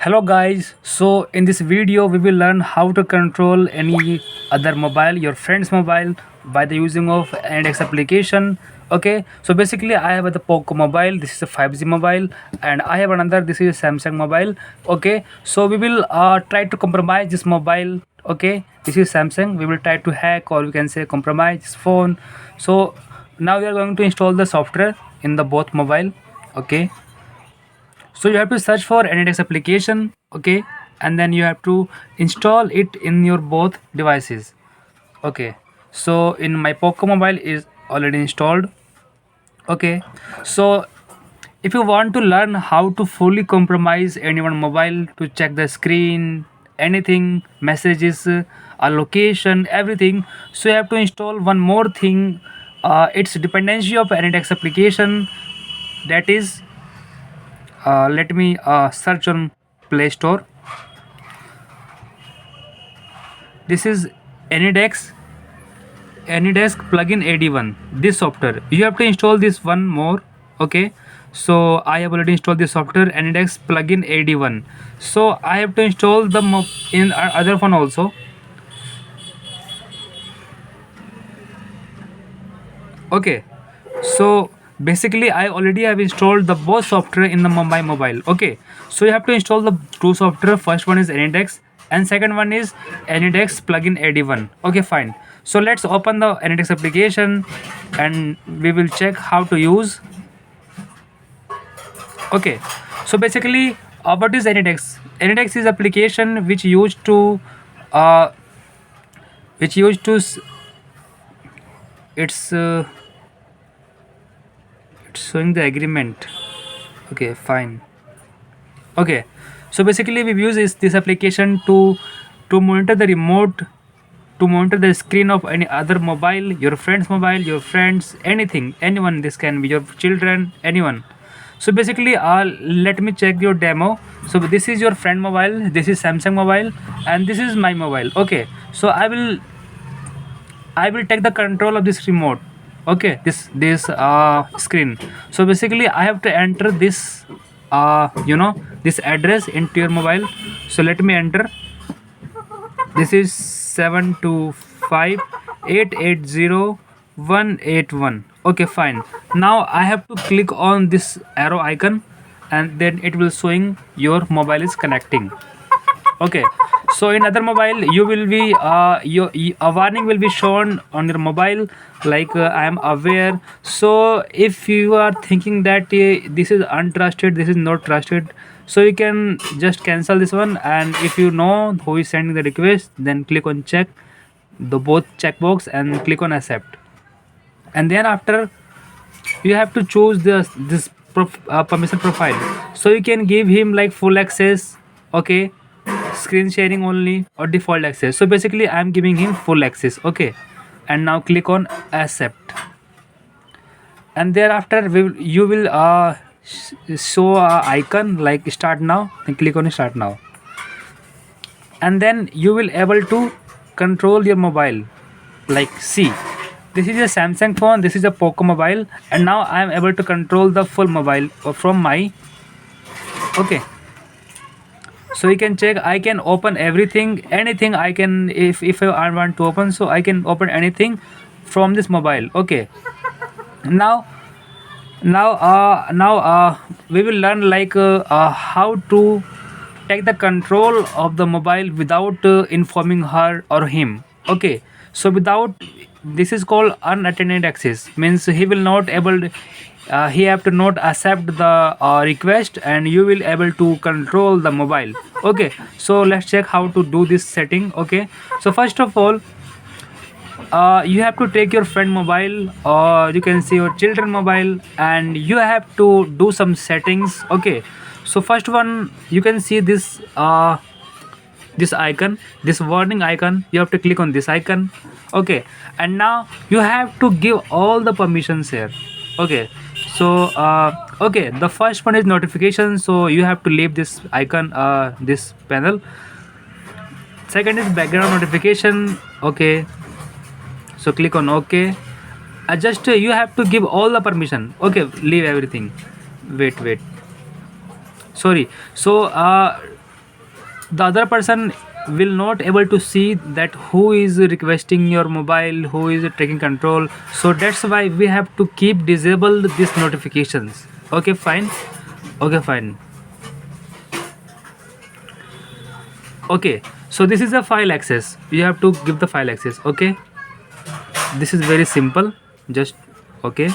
Hello guys, so in this video we will learn how to control any other mobile, your friend's mobile by the using of Index application. Okay, so basically I have the Poco mobile, this is a 5G mobile, and I have another, this is a Samsung mobile. Okay, so we will try to compromise this mobile. Okay, this is Samsung, we will try to hack or we can say compromise this phone. So now we are going to install the software in the both mobile. Okay, so you have to search for Anydex application. Okay, and then you have to install it in your both devices. Okay, so in my Poco mobile is already installed. Okay, so if you want to learn how to fully compromise anyone mobile to check the screen, anything, messages, a location, everything, so you have to install one more thing. It's dependency of Anydex application, that is, let me search on Play Store. This is Anydex plugin AD1. This software you have to install this one more. Okay, so I have already installed this software Anydex plugin AD1. So I have to install the in other phone also. Okay, so basically I already have installed the both software in the my mobile. Okay, so you have to install the two software. First one is Anydex and second one is Anydex plugin AD1. Okay, fine. So let's open the Anydex application and we will check how to use. Okay, so basically what is Anydex? Anydex is application uh, which used to it's it's showing the agreement. Okay, fine. Okay, so basically we use this application to monitor the remote, to monitor the screen of any other mobile, your friend's mobile, your friends, anything, anyone. This can be your children, anyone. So basically let me check your demo. So this is your friend mobile, this is Samsung mobile, and this is my mobile. Okay, so I will take the control of this remote. Okay, this screen. So basically I have to enter this this address into your mobile. So let me enter. This is 725880181. Okay, fine. Now I have to click on this arrow icon and then it will showing your mobile is connecting. Okay, so in other mobile you will be a warning will be shown on your mobile, like I am aware. So if you are thinking that this is untrusted, this is not trusted, so you can just cancel this one, and if you know who is sending the request, then click on check the both checkbox and click on accept. And then after, you have to choose this permission profile, so you can give him like full access. Okay, screen sharing only, or default access. So basically I'm giving him full access. Okay, and now click on accept, and thereafter you will show a icon like start now, and click on start now, and then you will able to control your mobile. Like, see, this is a Samsung phone, this is a Poco mobile, and now I am able to control the full mobile from my. Okay, so you can check, I can open everything, anything I can, if I want to open, so I can open anything from this mobile. Okay, now we will learn like how to take the control of the mobile without informing her or him. Okay, so without, this is called unattended access, means he will not able, he have to not accept the request, and you will able to control the mobile. Okay, so let's check how to do this setting. Okay, so first of all, you have to take your friend mobile, or you can see your children mobile, and you have to do some settings. Okay, so first one, you can see this icon, this warning icon, you have to click on this icon. Okay, and now you have to give all the permissions here. Okay, so okay, the first one is notification, so you have to leave this icon, this panel. Second is background notification. Okay, so click on OK. Just you have to give all the permission. Okay, leave everything. Wait, sorry. So the other person will not able to see that who is requesting your mobile, who is taking control. So that's why we have to keep disabled these notifications. Okay, fine. Okay, fine. Okay, so this is a file access. You have to give the file access. Okay, this is very simple. Just okay.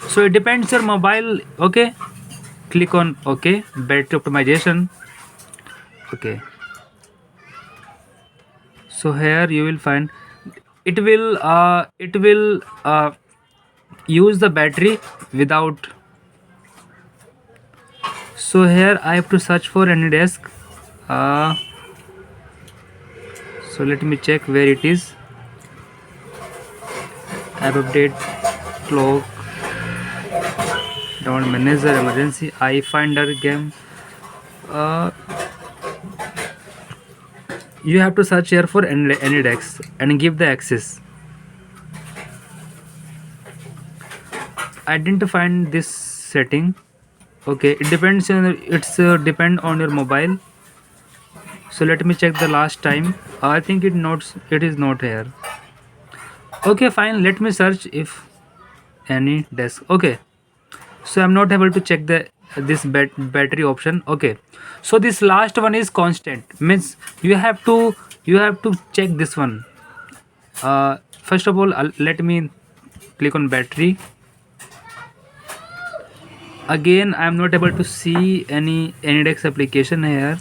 So it depends your mobile. Okay, click on okay. Battery optimization. Okay, so here you will find it will use the battery without. So here I have to search for AnyDesk. uh, so let me check where it is. App update, clock, down manager, emergency, iFinder, game. uh, you have to search here for AnyDesk and give the access. I didn't find this setting. Okay, it depends on it's depend on your mobile. So let me check the last time. I think it is not here. Okay, fine, let me search if any desk. Okay, so I'm not able to check the this battery option. Okay, so this last one is constant, means you have to check this one. First of all, let me click on battery. Again, I'm not able to see any AnyDesk application here.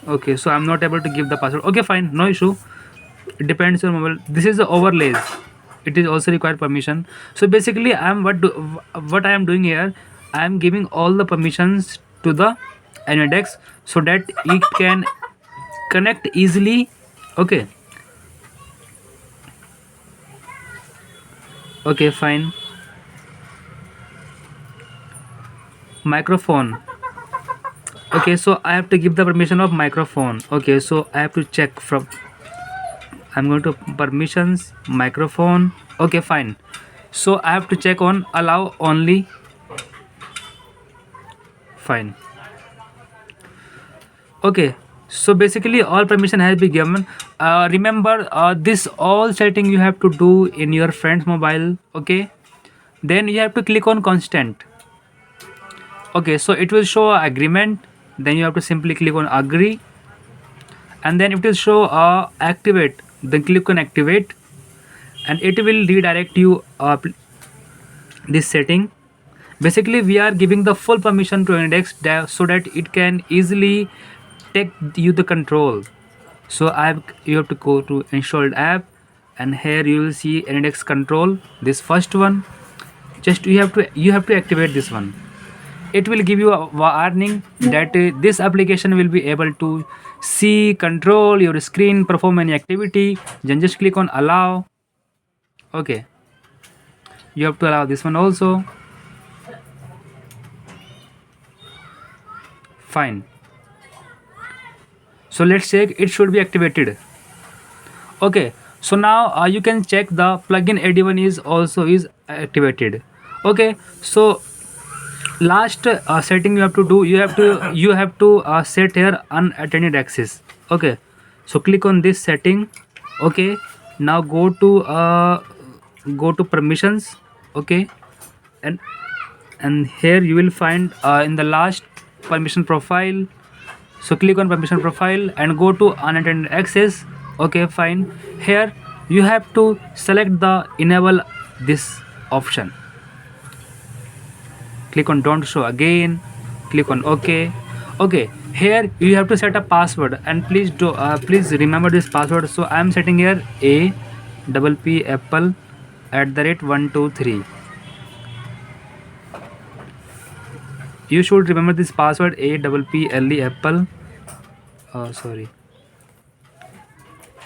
Okay, so I'm not able to give the password. Okay, fine, no issue. It depends on mobile. This is the overlays. It is also required permission. So basically, what I am doing here, I am giving all the permissions to the AnyDesk so that it can connect easily. Okay. Okay, fine. Microphone. Okay, so I have to give the permission of microphone. Okay, so I have to check from. I'm going to permissions, microphone. Okay, fine. So I have to check on allow only. Fine. Okay, so basically all permission has been given. Remember, this all setting you have to do in your friend's mobile. Okay, then you have to click on constant. Okay, so it will show agreement. Then you have to simply click on agree, and then it will show activate. Then click on activate, and it will redirect you this setting. Basically, we are giving the full permission to index so that it can easily take you the control. So you have to go to installed app, and here you will see index control. This first one, just you have to activate this one. It will give you a warning that this application will be able to see, control your screen, perform any activity. Then just click on allow. Okay, you have to allow this one also. Fine. So let's check, it should be activated. Okay, so now you can check the plugin AD1 is activated. Okay, so last setting you have to do, you have to set here unattended access. Okay, so click on this setting. Okay, now go to permissions. Okay, and here you will find in the last permission profile. So click on permission profile and go to unattended access. Okay, fine. Here you have to select the enable this option. Click on don't show again. Click on OK. Okay, here you have to set a password, and please remember this password. So I am setting here a double p apple @123. You should remember this password, a double p l e apple. Sorry,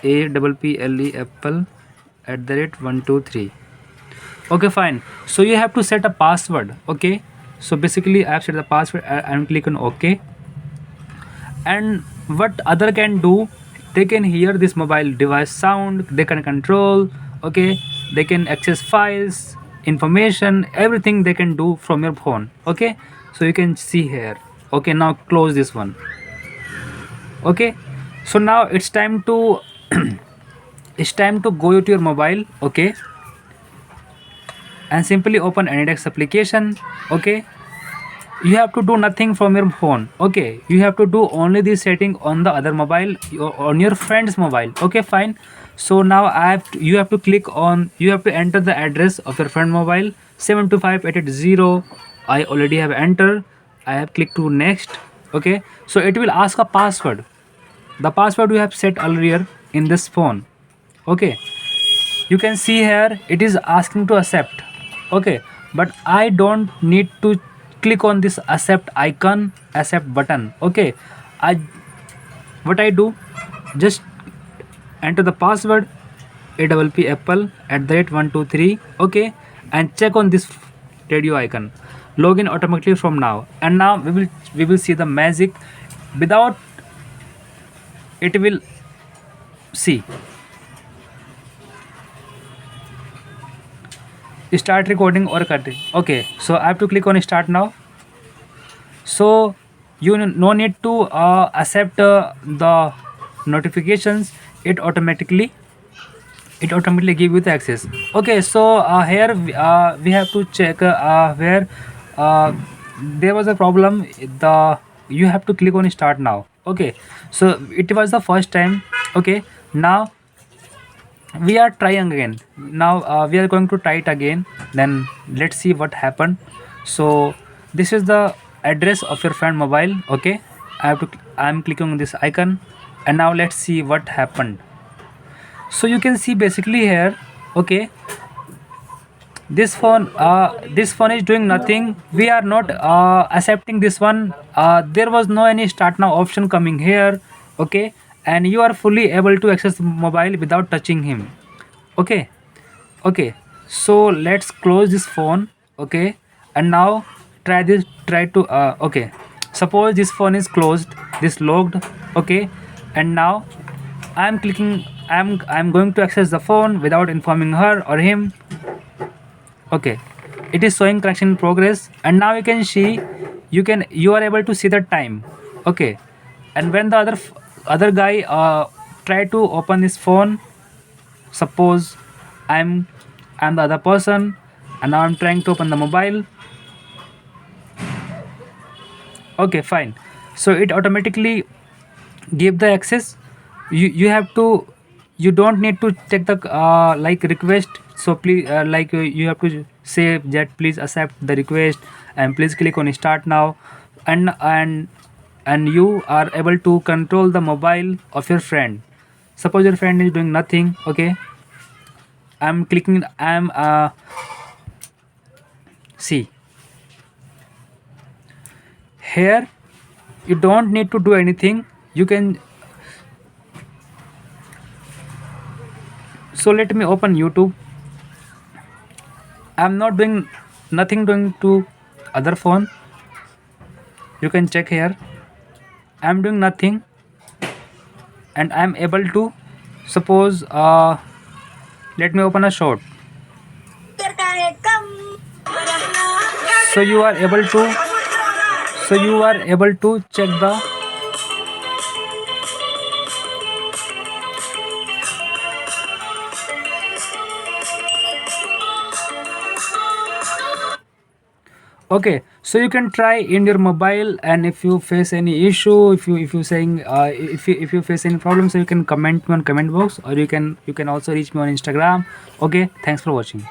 a double p l e apple @123. Okay, fine. So you have to set a password. Okay, so basically I have set the password and click on OK. And what other can do, they can hear this mobile device sound, they can control. Okay, they can access files, information, everything they can do from your phone. Okay, so you can see here. Okay, now close this one. Okay, so now it's time to it's time to go to your mobile. Okay, and simply open Anydex application. Okay, you have to do nothing from your phone. Okay, you have to do only the setting on the other mobile, on your friend's mobile. Okay, fine. So now you have to click on, you have to enter the address of your friend mobile, 725 I already have entered. I have clicked to next. Okay, so it will ask a password, the password you have set earlier in this phone. Okay, you can see here it is asking to accept. Okay, but I don't need to click on this accept icon, accept button. Okay, I what I do, just enter the password AWP apple at the rate 123. Okay, and check on this radio icon, login automatically from now. And now we will see the magic. Without it will see start recording or cutting. Okay, so I have to click on start now. So you no need to accept the notifications. It automatically give you the access. Okay, so here we have to check where uh, there was a problem. The You have to click on start now. Okay, so it was the first time. Okay, now we are trying again. Now we are going to try it again, then let's see what happened. So this is the address of your friend mobile. Okay, I'm clicking on this icon, and now let's see what happened. So you can see basically here. Okay, this phone is doing nothing. We are not accepting this one. There was no any start now option coming here. Okay, and you are fully able to access mobile without touching him. Okay, okay, so let's close this phone. Okay, and now try to okay, suppose this phone is closed, this locked. Okay, and now I'm going to access the phone without informing her or him. Okay, it is showing connection in progress, and now you can see, you are able to see the time. Okay, and when the other guy try to open his phone, suppose i'm I'm the other person, and now I'm trying to open the mobile. Okay, fine. So it automatically give the access. You have to, you don't need to check the like request. So please you have to say that please accept the request, and please click on start now. And you are able to control the mobile of your friend. Suppose your friend is doing nothing. Okay, I'm see here, you don't need to do anything. You can, so let me open YouTube. I'm not doing nothing, doing to other phone. You can check here, I'm doing nothing, and I'm able to, suppose let me open a short. So you are able to, check the. Okay, so you can try in your mobile, and if you face any issue, if you saying if you face any problem, so you can comment me on comment box, or you can also reach me on Instagram. Okay, thanks for watching.